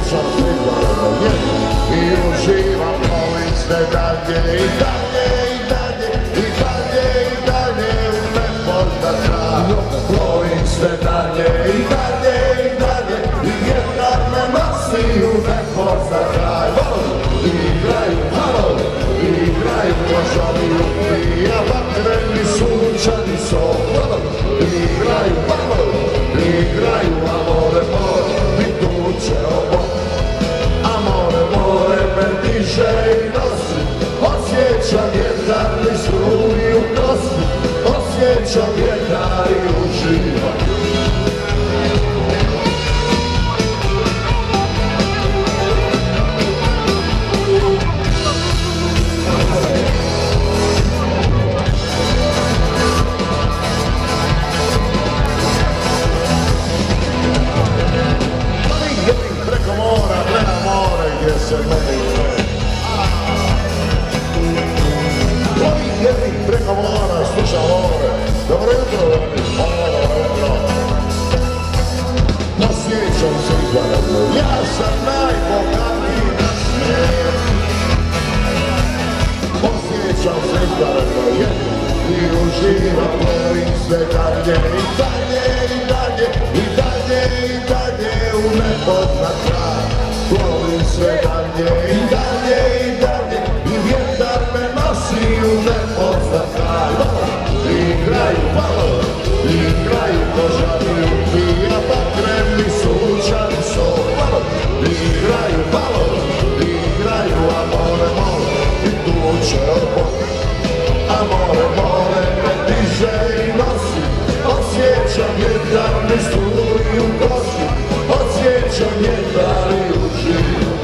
osjećam se izvanredno jedno i uživam, volim sve dalje i dalje i dalje i dalje i dalje u nepoznat kraj. Volim sve dalje i dalje i dalje i vjetar me nosi u nepoznat kraj. Igraju, halo, igraju košavi upija, vatreni sunčani sol. Igraju, halo, igraju, amore, more, mi tuče obo. Amore, more, me diže i nosi, osjećam vjetar mi struji u kosi, osjećam vjetar i uživam. Gdje se meni sve Ovih jednih preko mora sluša more. Dobro jutro, veli, dobro jutro. Osjećam se izvanredno, ja sam najbogatiji na svijetu. Osjećam se izvanredno jedno i uživam, volim sve dalje i dalje i dalje i dalje i dalje u nepoznat kraj. Volim sve dalje i dalje i dalje i vjetar me nosi u nepoznat kraj. Igraju malo, igraju kožani upija, vatreni sunčani sol. Igraju malo, igraju amore more i tuče obo. Amore more me diže i nosi, osjećam vjetar mi struji u kosi, osjećam vjetar i uživam.